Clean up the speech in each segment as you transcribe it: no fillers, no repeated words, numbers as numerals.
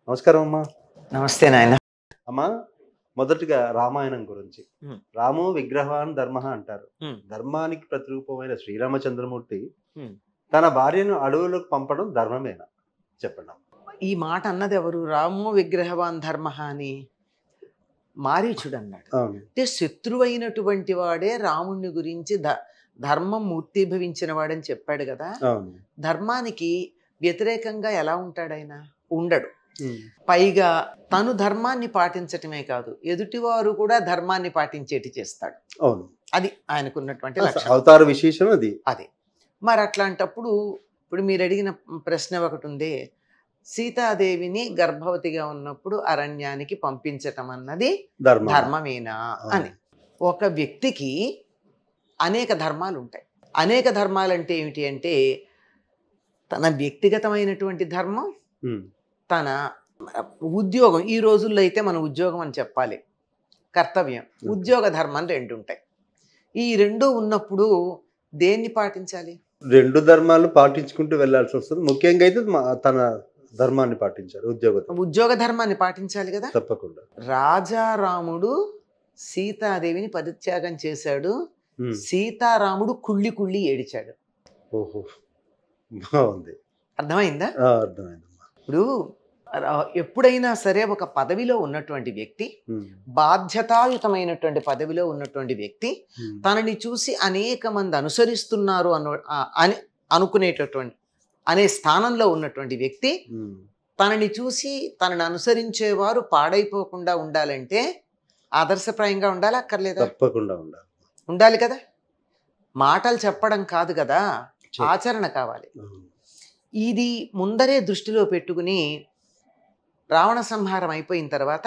నమస్కారం అమ్మా. నమస్తే నాయన. అమ్మా, మొదటిగా రామాయణం గురించి. హ్మ్. రాము విగ్రహాన్ ధర్మ అంటారు. హ్మ్. ధర్మానికి ప్రతిరూపమైన శ్రీరామచంద్రమూర్తి హ్మ్. తన భార్యను అడవులకు పంపడం ధర్మమేనా? చెప్పండి అమ్మా. ఈ మాట అన్నది ఎవరు? రామో విగ్రహవాన్ ధర్మ అని మారీచుడు అన్నాడు. అవును. అంటే శత్రువైనటువంటి వాడే రాముణ్ణి గురించి ధర్మం మూర్తిభవించిన వాడని చెప్పాడు కదా. అవును. ధర్మానికి వ్యతిరేకంగా ఎలా ఉంటాడు ఆయన? ఉండడు. ఉమ్. పైగా తను ధర్మాన్ని పాటించటమే కాదు, ఎదుటివారు కూడా ధర్మాన్ని పాటించేటి చేస్తాడు. అవును. అది ఆయనకున్నటువంటి లక్షణం. అవతార విశేషం అది. అదే. మరి అట్లాంటప్పుడు ఇప్పుడు మీరు అడిగిన ప్రశ్న ఒకటి ఉంది. సీతాదేవిని గర్భవతిగా ఉన్నప్పుడు అరణ్యానికి పంపించటం అన్నది ధర్మం. ధర్మమేనా అని. ఒక వ్యక్తికి అనేక ధర్మాలు ఉంటాయి. అనేక ధర్మాలు అంటే ఏమిటి అంటే, తన వ్యక్తిగతమైనటువంటి ధర్మం, ఉమ్. తన ఉద్యోగం. ఈ రోజుల్లో అయితే మనం ఉద్యోగం అని చెప్పాలి, కర్తవ్యం, ఉద్యోగ ధర్మం రెండు ఉంటాయి. ఈ రెండు ఉన్నప్పుడు దేన్ని పాటించాలి? రెండు ధర్మాలు పాటించుకుంటూ వెళ్ళాల్సి వస్తుంది. ముఖ్యంగా అయితే తన ధర్మాన్ని పాటించాలి, ఉద్యోగ ధర్మాన్ని పాటించాలి కదా. తప్పకుండా. రాజారాముడు సీతాదేవిని పరిత్యాగం చేశాడు. సీతారాముడు కుళ్ళి కుళ్ళి ఏడిచాడు. ఓహో, బాగుంది. అర్థమైందా? అర్థమైందమ్మా. ఇప్పుడు ఎప్పుడైనా సరే ఒక పదవిలో ఉన్నటువంటి వ్యక్తి, బాధ్యతాయుతమైనటువంటి పదవిలో ఉన్నటువంటి వ్యక్తి, తనని చూసి అనేక మంది అనుసరిస్తున్నారు అని అనుకునేటటువంటి అనే స్థానంలో ఉన్నటువంటి వ్యక్తి, తనని చూసి తనని అనుసరించేవారు పాడైపోకుండా ఉండాలంటే ఆదర్శప్రాయంగా ఉండాలి, అక్కర్లేదా? తప్పకుండా ఉండాలి. ఉండాలి కదా. మాటలు చెప్పడం కాదు కదా, ఆచరణ కావాలి. ఇది ముందరే దృష్టిలో పెట్టుకుని రావణ సంహారం అయిపోయిన తర్వాత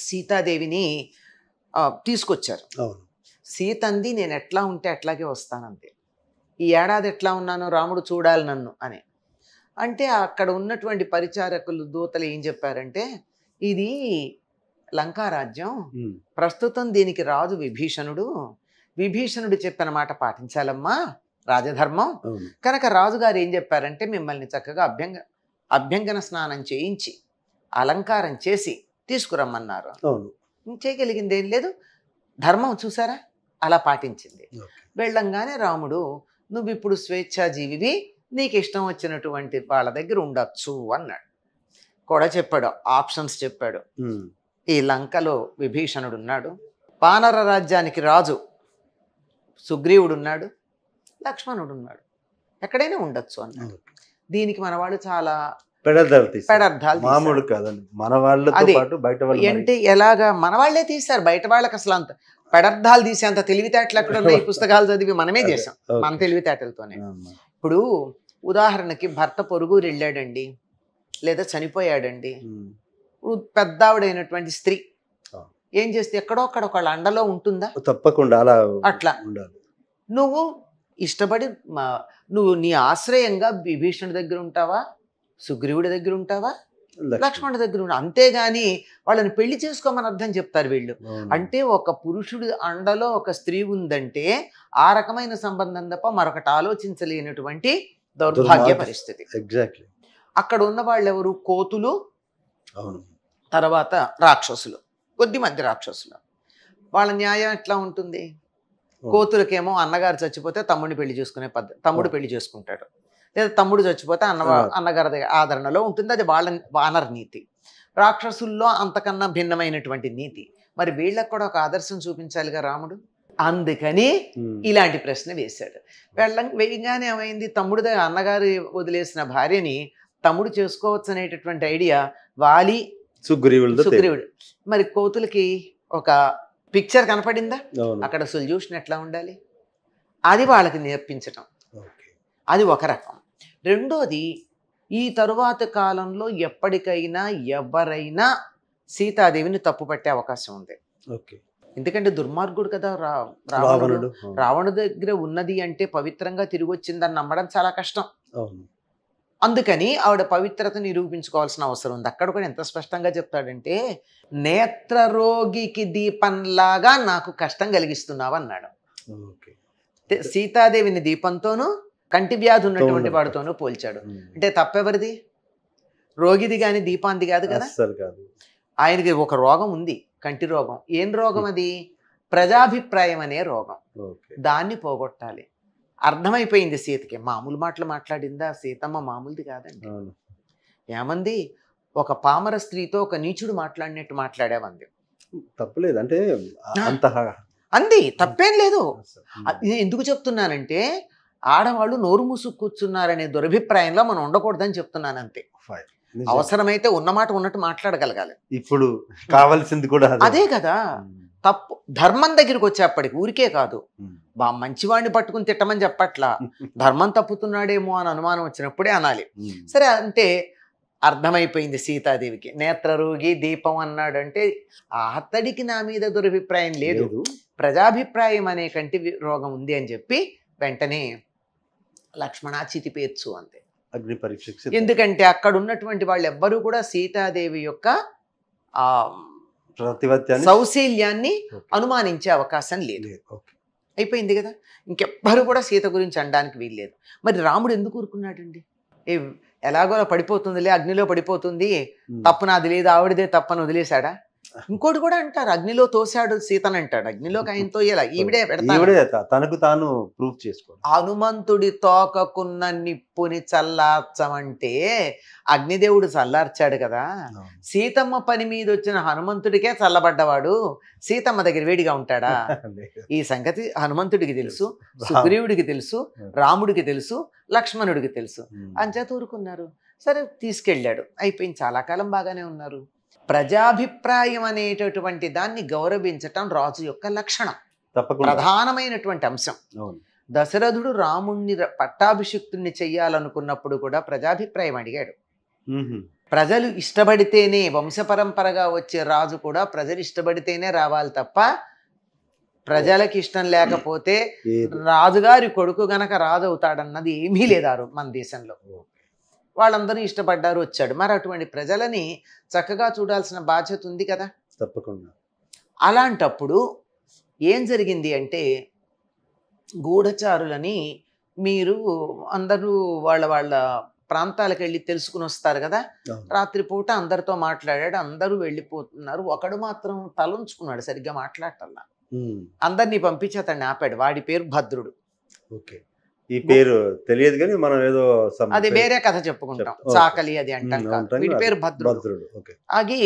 సీతాదేవిని తీసుకొచ్చారు. సీతంది నేను ఎట్లా ఉంటే అట్లాగే వస్తానంతే, ఈ ఏడాది ఎట్లా ఉన్నానో రాముడు చూడాలి నన్ను అని. అంటే అక్కడ ఉన్నటువంటి పరిచారకులు, దూతలు ఏం చెప్పారంటే, ఇది లంకారాజ్యం, ప్రస్తుతం దీనికి రాజు విభీషణుడు. విభీషణుడు చెప్పిన మాట పాటించాలమ్మా, రాజధర్మం. కనుక రాజుగారు ఏం చెప్పారంటే, మిమ్మల్ని చక్కగా అభ్యంగన స్నానం చేయించి అలంకారం చేసి తీసుకురమ్మన్నారు. చేయగలిగింది ఏం లేదు, ధర్మం చూసారా అలా పాటించింది. వెళ్ళంగానే రాముడు, నువ్వు ఇప్పుడు స్వేచ్ఛాజీవివి, నీకు ఇష్టం వచ్చినటువంటి వాళ్ళ దగ్గర ఉండొచ్చు అన్నాడు. కూడా చెప్పాడు, ఆప్షన్స్ చెప్పాడు. ఈ లంకలో విభీషణుడు ఉన్నాడు, వానర రాజ్యానికి రాజు సుగ్రీవుడు ఉన్నాడు, లక్ష్మణుడు ఉన్నాడు, ఎక్కడైనా ఉండొచ్చు అన్నాడు. దీనికి మన వాళ్ళు చాలా పెడర్థాలు మామూలు కాదండి, మన వాళ్ళతో పాటు బయట వాళ్ళు. అంటే ఎలాగా మన వాళ్ళే తీశారు, బయట వాళ్ళకి అసలు అంత పెడర్థాలు తీసేంత తెలివితేటలు ఎక్కడ ఉన్నాయి? పుస్తకాలు చదివి మనమే చేసాం, మన తెలివితేటలతోనే. ఇప్పుడు ఉదాహరణకి భర్త పొరుగురు వెళ్ళాడండి, లేదా చనిపోయాడండి, పెద్దావిడైనటువంటి స్త్రీ ఏం చేస్తే ఎక్కడో అక్కడ ఒకళ్ళ అండలో ఉంటుందా? తప్పకుండా అలా అట్లా ఉండాలి. నువ్వు ఇష్టపడి నువ్వు నీ ఆశ్రయంగా విభీషణుడి దగ్గర ఉంటావా, సుగ్రీవుడి దగ్గర ఉంటావా, లక్ష్మణుడి దగ్గర ఉంటావా, అంతేగాని వాళ్ళని పెళ్లి చేసుకోమని అర్థం చెప్తారు వీళ్ళు. అంటే ఒక పురుషుడి అండలో ఒక స్త్రీ ఉందంటే ఆ రకమైన సంబంధం తప్ప మరొకటి ఆలోచించలేనటువంటి దౌర్భాగ్య పరిస్థితి. ఎగ్జాక్ట్లీ. అక్కడ ఉన్న వాళ్ళు ఎవరు? కోతులు, తర్వాత రాక్షసులు, కొద్దిమంది రాక్షసులు. వాళ్ళ న్యాయం ఎట్లా ఉంటుంది? కోతులకేమో అన్నగారు చచ్చిపోతే తమ్ముడిని పెళ్లి చేసుకునే పద్ధతి, తమ్ముడు పెళ్లి చేసుకుంటాడు, లేదా తమ్ముడు చచ్చిపోతే అన్నగారి ఆదరణలో ఉంటుంది, అది వాళ్ళ వానర నీతి. రాక్షసుల్లో అంతకన్నా భిన్నమైనటువంటి నీతి. మరి వీళ్ళకు కూడా ఒక ఆదర్శం చూపించాలిగా రాముడు. అందుకని ఇలాంటి ప్రశ్న వేశాడు. వేయగానే ఏమైంది, తమ్ముడు అన్నగారు వదిలేసిన భార్యని తమ్ముడు చేసుకోవచ్చు అనేటటువంటి ఐడియా వాలి సుగ్రీవుడు. మరి కోతులకి ఒక పిక్చర్ కనపడిందా? అక్కడ సొల్యూషన్ ఎట్లా ఉండాలి అది వాళ్ళకి నేర్పించటం, అది ఒక రకం. రెండోది, ఈ తరువాత కాలంలో ఎప్పటికైనా ఎవరైనా సీతాదేవిని తప్పు పట్టే అవకాశం ఉంది. ఎందుకంటే దుర్మార్గుడు కదా రావణుడు. రావణుడి దగ్గర ఉన్నది అంటే పవిత్రంగా తిరిగి వచ్చిందని నమ్మడం చాలా కష్టం. అందుకని ఆవిడ పవిత్రత నిరూపించుకోవాల్సిన అవసరం ఉంది. అక్కడ కూడా ఎంత స్పష్టంగా చెప్తాడంటే, నేత్రరోగికి దీపంలాగా నాకు కష్టం కలిగిస్తున్నావు అన్నాడు. సీతాదేవిని దీపంతోనూ కంటి వ్యాధి ఉన్నటువంటి వాడితోనూ పోల్చాడు. అంటే తప్పెవరిది? రోగిది కానీ దీపాంది కాదు కదా. అస్సలు కాదు. ఆయనకి ఒక రోగం ఉంది, కంటి రోగం. ఏం రోగం అది? ప్రజాభిప్రాయం అనే రోగం. ఓకే. దాన్ని పోగొట్టాలి. అర్థమైపోయింది సీతకి. మామూలు మాటలు మాట్లాడిందా సీతమ్మ? మామూలుది కాదండి. అవును. ఏమంది? ఒక పామర స్త్రీతో ఒక నీచుడు మాట్లాడినట్టు మాట్లాడామంది. తప్పులేదు అంటే అంత అంది, తప్పేం లేదు. అసలు. ఇది ఎందుకు చెప్తున్నానంటే ఆడవాళ్ళు నోరు మూసుకు కూర్చున్నారనే దురభిప్రాయంలో మనం ఉండకూడదని చెప్తున్నాను అంతే. Fine. నిజం. అవసరమైతే ఉన్నమాట ఉన్నట్టు మాట్లాడగలగాలి. ఇప్పుడు కావాల్సింది కూడా అదే కదా. తప్పు ధర్మం దగ్గరికి వచ్చేప్పటికి ఊరికే కాదు, మంచివాడిని పట్టుకుని తిట్టమని చెప్పట్లా, ధర్మం తప్పుతున్నాడేమో అని అనుమానం వచ్చినప్పుడే అనాలి. సరే, అంటే అర్థమైపోయింది సీతాదేవికి. నేత్రరోగి దీపం అన్నాడంటే అతడికి నా మీద దురభిప్రాయం లేదు, ప్రజాభిప్రాయం అనే కంటి రోగం ఉంది అని చెప్పి వెంటనే లక్ష్మణ చితిపేర్చు అంతే. అగ్ని పరీక్ష. ఎందుకంటే అక్కడ ఉన్నటువంటి వాళ్ళు ఎవ్వరూ కూడా సీతాదేవి యొక్క ఆ సౌశీల్యాన్ని అనుమానించే అవకాశం లేదు. అయిపోయింది కదా. ఇంకెవ్వరు కూడా సీత గురించి అనడానికి వీల్లేదు. మరి రాముడు ఎందుకు ఊరుకున్నాడండి? ఎలాగో పడిపోతుందిలే, అగ్నిలో పడిపోతుంది, తప్పు నాది లేదు, ఆవిడదే తప్పని వదిలేశాడా? ఇంకోటి కూడా అంటారు, అగ్నిలో తోశాడు సీతను అంటాడు. అగ్నిలోకి ఆయన తోయేలా, ఈవిడే తనకు తాను ప్రూవ్ చేసుకో. హనుమంతుడి తోకకున్న నిప్పుని చల్లార్చమంటే అగ్నిదేవుడు చల్లార్చాడు కదా. సీతమ్మ పని మీద వచ్చిన హనుమంతుడికే చల్లబడ్డవాడు సీతమ్మ దగ్గర వేడిగా ఉంటాడా? ఈ సంగతి హనుమంతుడికి తెలుసు, సుగ్రీవుడికి తెలుసు, రాముడికి తెలుసు, లక్ష్మణుడికి తెలుసు. అంచేత ఊరుకున్నారు. సరే, తీసుకెళ్ళాడు. అయిపోయింది. చాలా కాలం బాగానే ఉన్నారు. ప్రజాభిప్రాయం అనేటటువంటి దాన్ని గౌరవించటం రాజు యొక్క లక్షణం, ప్రధానమైనటువంటి అంశం. దశరథుడు రాముణ్ణి పట్టాభిషిక్తుణ్ణి చెయ్యాలనుకున్నప్పుడు కూడా ప్రజాభిప్రాయం అడిగాడు. ప్రజలు ఇష్టపడితేనే, వంశపరంపరగా వచ్చే రాజు కూడా ప్రజలు ఇష్టపడితేనే రావాలి తప్ప ప్రజలకి ఇష్టం లేకపోతే రాజుగారి కొడుకు గనక రాజు అవుతాడన్నది ఏమీ లేదు మన దేశంలో. వాళ్ళందరూ ఇష్టపడ్డారు, వచ్చాడు. మరి అటువంటి ప్రజలని చక్కగా చూడాల్సిన బాధ్యత ఉంది కదా. తప్పకుండా. అలాంటప్పుడు ఏం జరిగింది అంటే, గూఢచారులని మీరు అందరూ వాళ్ళ వాళ్ళ ప్రాంతాలకు వెళ్ళి తెలుసుకుని వస్తారు కదా. రాత్రిపూట అందరితో మాట్లాడాడు, అందరూ వెళ్ళిపోతున్నారు. ఒకడు మాత్రం తలంచుకున్నాడు, సరిగ్గా మాట్లాడటల్లా. అందరినీ పంపించి అతన్ని ఆపాడు. వాడి పేరు భద్రుడు. ఓకే. ఈ పేరు తెలియదు కానీ మనం ఏదో అది వేరే కథ చెప్పుకుంటాం, చాకలి అది అంటాం. వీడి పేరు భద్రుడు. ఆగి,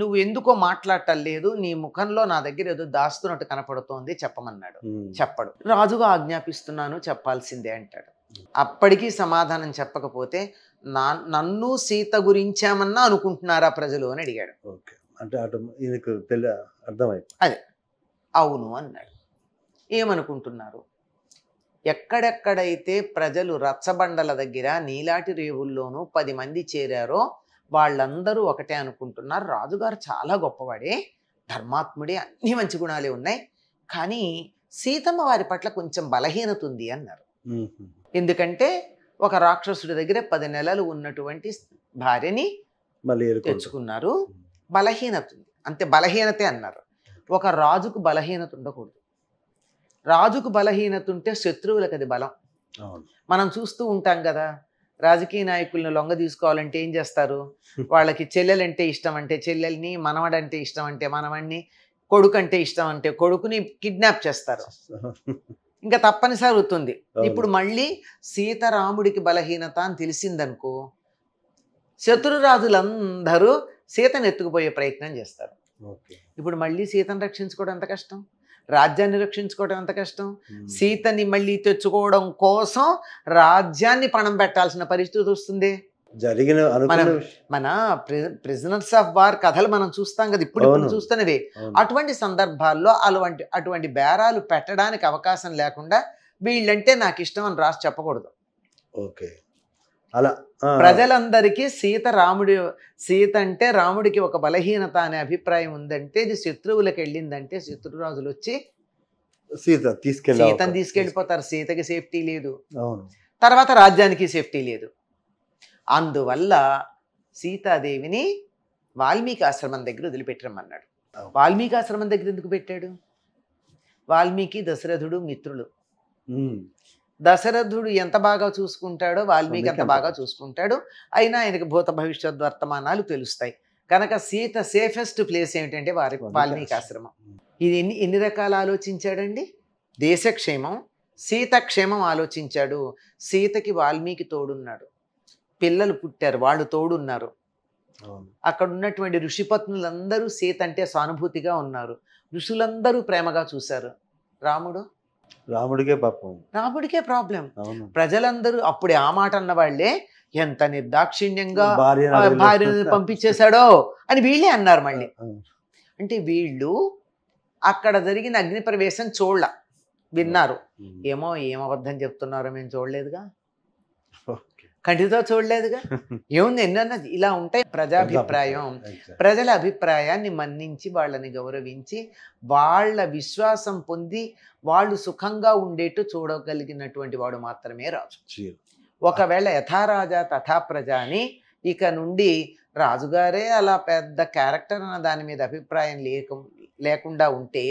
నువ్వు ఎందుకో మాట్లాడటం లేదు, నీ ముఖంలో నా దగ్గర ఏదో దాస్తున్నట్టు కనపడుతోంది, చెప్పమన్నాడు. చెప్పడు. రాజుగా ఆజ్ఞాపిస్తున్నాను, చెప్పాల్సిందే అంటాడు. అప్పటికీ సమాధానం చెప్పకపోతే నన్ను సీత గురించామన్నా అనుకుంటున్నారా ప్రజలు అని అడిగాడు. అంటే అర్థమైంది. అదే అవును అన్నాడు. ఏమనుకుంటున్నారు? ఎక్కడెక్కడైతే ప్రజలు రచ్చబండల దగ్గర నీలాటి రేవుల్లోనూ 10 మంది చేరారో వాళ్ళందరూ ఒకటే అనుకుంటున్నారు, రాజుగారు చాలా గొప్పవాడే, ధర్మాత్ముడే, అన్ని మంచి గుణాలే ఉన్నాయి, కానీ సీతమ్మ వారి పట్ల కొంచెం బలహీనత ఉంది అన్నారు. ఎందుకంటే ఒక రాక్షసుడి దగ్గర 10 నెలలు ఉన్నటువంటి భార్యని తెచ్చుకున్నారు, బలహీనత ఉంది, అంతే, బలహీనతే అన్నారు. ఒక రాజుకు బలహీనత ఉండకూడదు. రాజుకు బలహీనత ఉంటే శత్రువులకు అది బలం. మనం చూస్తూ ఉంటాం కదా, రాజకీయ నాయకులను లొంగ తీసుకోవాలంటే ఏం చేస్తారు? వాళ్ళకి చెల్లెలంటే ఇష్టం అంటే చెల్లెల్ని, మనవడంటే ఇష్టం అంటే మనవడిని, కొడుకు అంటే ఇష్టం అంటే కొడుకుని కిడ్నాప్ చేస్తారు. ఇంకా తప్పనిసరి అవుతుంది. ఇప్పుడు మళ్ళీ సీతారాముడికి బలహీనత అని తెలిసిందనుకో, శత్రురాజులందరూ సీతను ఎత్తుకుపోయే ప్రయత్నం చేస్తారు. ఇప్పుడు మళ్ళీ సీతను రక్షించుకోవడం ఎంత కష్టం, రాజ్యాన్ని రక్షించుకోవడం ఎంత కష్టం. సీతని మళ్ళీ తెచ్చుకోవడం కోసం రాజ్యాన్ని పణం పెట్టాల్సిన పరిస్థితి వస్తుంది. మన ప్రిజనర్స్ ఆఫ్ వార్ కథలు మనం చూస్తాం కదా, ఇప్పుడు చూస్తున్నవే. అటువంటి సందర్భాల్లో అటువంటి బేరాలు పెట్టడానికి అవకాశం లేకుండా వీళ్ళంటే నాకు ఇష్టం అని రాసి చెప్పకూడదు. అలా ప్రజలందరికీ సీత అంటే రాముడికి ఒక బలహీనత అనే అభిప్రాయం ఉందంటే, ఇది శత్రువులకు వెళ్ళిందంటే శత్రురాజులు వచ్చి సీతను తీసుకెళ్ళిపోతారు. సీతకి సేఫ్టీ లేదు, తర్వాత రాజ్యానికి సేఫ్టీ లేదు. అందువల్ల సీతాదేవిని వాల్మీకి ఆశ్రమం దగ్గర వదిలిపెట్టరమన్నాడు. వాల్మీకి ఆశ్రమం దగ్గర ఎందుకు పెట్టాడు? వాల్మీకి దశరథుడు మిత్రులు. దశరథుడు ఎంత బాగా చూసుకుంటాడో వాల్మీకి అంత బాగా చూసుకుంటాడు. అయినా ఆయనకి భూత భవిష్యత్ వర్తమానాలు తెలుస్తాయి కనుక సీత సేఫెస్ట్ ప్లేస్ ఏమిటంటే వాల్మీకి ఆశ్రమం. ఇది ఎన్ని రకాలు ఆలోచించాడండి. దేశక్షేమం, సీత క్షేమం ఆలోచించాడు. సీతకి వాల్మీకి తోడున్నాడు, పిల్లలు పుట్టారు, వాళ్ళు తోడున్నారు. అక్కడ ఉన్నటువంటి ఋషిపత్నులందరూ సీత అంటే సానుభూతిగా ఉన్నారు. ఋషులందరూ ప్రేమగా చూశారు. రాముడికే ప్రాబ్లం. ప్రజలందరూ అప్పుడే ఆ మాట అన్న వాళ్ళే ఎంత నిర్దాక్షిణ్యంగా భార్యను పంపించేశాడో అని వీళ్ళే అన్నారు మళ్ళీ. అంటే వీళ్ళు అక్కడ జరిగిన అగ్ని ప్రవేశం విన్నారు. ఏం అబద్ధం చెప్తున్నారో మేము చూడలేదుగా, కంటితో చూడలేదుగా, ఏముంది ఎన్నన్నది. ఇలా ఉంటాయి ప్రజాభిప్రాయం. ప్రజల అభిప్రాయాన్ని మన్నించి వాళ్ళని గౌరవించి వాళ్ళ విశ్వాసం పొంది వాళ్ళు సుఖంగా ఉండేట్టు చూడగలిగినటువంటి వాడు మాత్రమే రాజు. ఒకవేళ యథారాజా తథా ప్రజ అని ఇక నుండి రాజుగారే అలా పెద్ద క్యారెక్టర్ అన్న దాని మీద అభిప్రాయం లేకుండా ఉంటే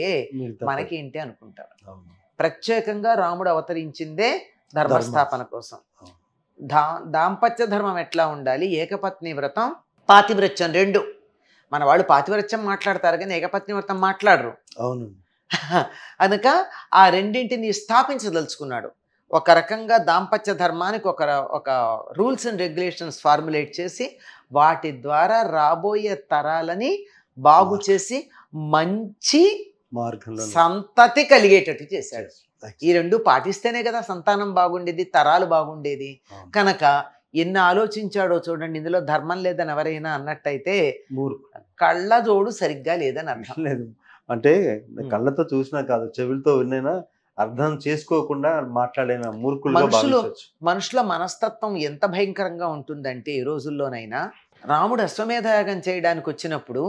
మనకేంటి అనుకుంటారు. ప్రత్యేకంగా రాముడు అవతరించిందే ధర్మస్థాపన కోసం. దాంపత్య ధర్మం ఎట్లా ఉండాలి, ఏకపత్ని వ్రతం, పాతివ్రత్యం రెండు. మన వాళ్ళు పాతివ్రత్యం మాట్లాడతారు కానీ ఏకపత్ని వ్రతం మాట్లాడరు. అవును. కనుక ఆ రెండింటిని స్థాపించదలుచుకున్నాడు. ఒక రకంగా దాంపత్య ధర్మానికి ఒక రూల్స్ అండ్ రెగ్యులేషన్స్ ఫార్ములేట్ చేసి వాటి ద్వారా రాబోయే తరాలని బాగు చేసి మంచి సంతతి కలిగేటట్టు చేశాడు. ఈ రెండు పాటిస్తేనే కదా సంతానం బాగుండేది, తరాలు బాగుండేది. కనుక ఎన్ని ఆలోచించాడో చూడండి. ఇందులో ధర్మం లేదని ఎవరైనా అన్నట్టయితే కళ్ళ జోడు సరిగ్గా లేదని అర్థం. లేదు అంటే కళ్ళతో చూసినా కాదు, చెవులతో విన్నైనా అర్థం చేసుకోకుండా మాట్లాడిన మూర్ఖులు. మనుషుల మనస్తత్వం ఎంత భయంకరంగా ఉంటుందంటే ఈ రోజుల్లోనైనా రాముడు అశ్వమేధయాగం చేయడానికి వచ్చినప్పుడు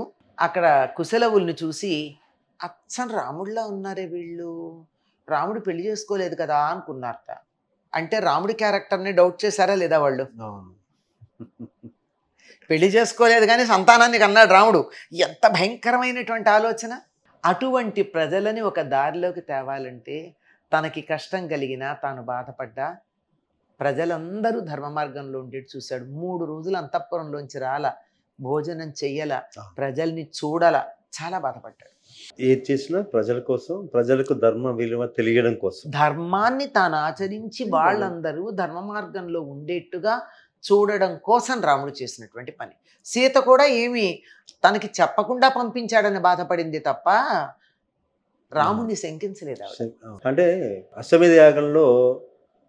అక్కడ కుశలవుల్ని చూసి అచ్చం రాముడిలా ఉన్నారే వీళ్ళు, రాముడు పెళ్లి చేసుకోలేదు కదా అనుకున్నారట. అంటే రాముడి క్యారెక్టర్ని డౌట్ చేశారా లేదా వాళ్ళు? పెళ్లి చేసుకోలేదు కానీ సంతానాన్ని కన్నాడు రాముడు. ఎంత భయంకరమైనటువంటి ఆలోచన. అటువంటి ప్రజలని ఒక దారిలోకి తేవాలంటే తనకి కష్టం కలిగినా తాను బాధపడ్డా ప్రజలందరూ ధర్మ మార్గంలో ఉండేది చూశాడు. 3 రోజులు అంతఃపురంలోంచి భోజనం చెయ్యాల, ప్రజల్ని చూడాల, చాలా బాధపడ్డాడు. ఏది చేసినా ప్రజల కోసం, ప్రజలకు ధర్మ విలువ తెలియడం కోసం, ధర్మాన్ని తాను ఆచరించి వాళ్ళందరూ ధర్మ మార్గంలో ఉండేట్టుగా చూడడం కోసం రాముడు చేసినటువంటి పని. సీత కూడా ఏమి తనకి చెప్పకుండా పంపించాడని బాధపడింది తప్ప రాముడిని శంకించలేదు. అంటే అశ్వమేధ యాగంలో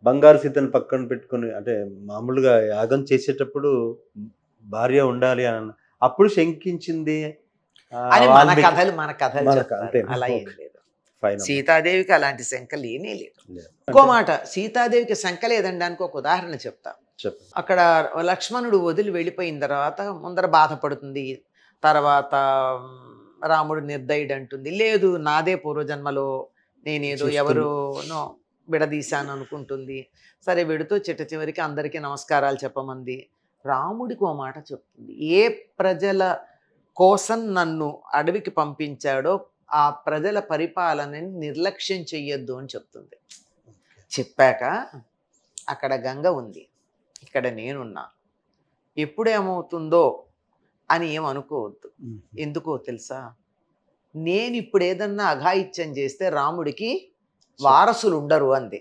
బంగారు సీతను పక్కన పెట్టుకుని, అంటే మామూలుగా యాగం చేసేటప్పుడు భార్య ఉండాలి అని అప్పుడు శంకించింది అని మన కథలు అలా ఏం లేదు. సీతాదేవికి అలాంటి శంక లేనే లేదు. ఇంకో మాట, సీతాదేవికి శంక లేదనడానికి ఒక ఉదాహరణ చెప్తా. అక్కడ లక్ష్మణుడు వదిలి వెళ్ళిపోయిన తర్వాత ముందర బాధపడుతుంది. తర్వాత రాముడు నిర్దయుడు అంటుంది, లేదు నాదే పూర్వజన్మలో నేనేదో ఎవరోనో విడదీశాను అనుకుంటుంది. సరే వెడుతూ చివరికి అందరికీ నమస్కారాలు చెప్పమంది. రాముడికి ఓ మాట చెప్తుంది, ఏ ప్రజల కోసం నన్ను అడవికి పంపించాడో ఆ ప్రజల పరిపాలనని నిర్లక్ష్యం చెయ్యొద్దు అని చెప్తుంది. చెప్పాక అక్కడ గంగ ఉంది, ఇక్కడ నేనున్నా, ఎప్పుడేమవుతుందో అని ఏమనుకోవద్దు. ఎందుకో తెలుసా, నేను ఇప్పుడు ఏదన్నా అఘాయిత్యం చేస్తే రాముడికి వారసులు ఉండరు అంది.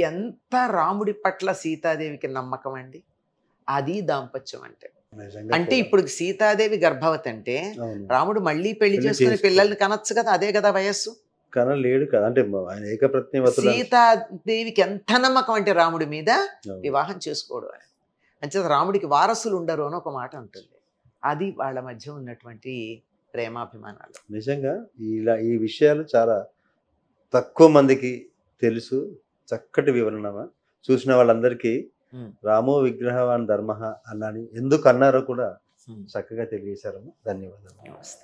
ఎంత రాముడి పట్ల సీతాదేవికి నమ్మకం అండి. అది దాంపత్యం అంటే. అంటే ఇప్పుడు సీతాదేవి గర్భవతి అంటే రాముడు మళ్ళీ పెళ్లి చేసుకుని పిల్లల్ని కనొచ్చు కదా, అదే కదా వయస్సు. కనలేడు కదా, అంటే సీతాదేవికి ఎంత నమ్మకం అంటే రాముడి మీద వివాహం చేసుకోవడం అని. అంటే రాముడికి వారసులు ఉండరు అని ఒక మాట ఉంటుంది. అది వాళ్ళ మధ్య ఉన్నటువంటి ప్రేమాభిమానాలు. నిజంగా ఈ విషయాలు చాలా తక్కువ మందికి తెలుసు. చక్కటి వివరణ చూసిన వాళ్ళందరికీ రామో విగ్రహవాన్ ధర్మ అన్నని ఎందుకు అన్నారో కూడా చక్కగా తెలియజేశారమ్మా. ధన్యవాదాలు. నమస్తే.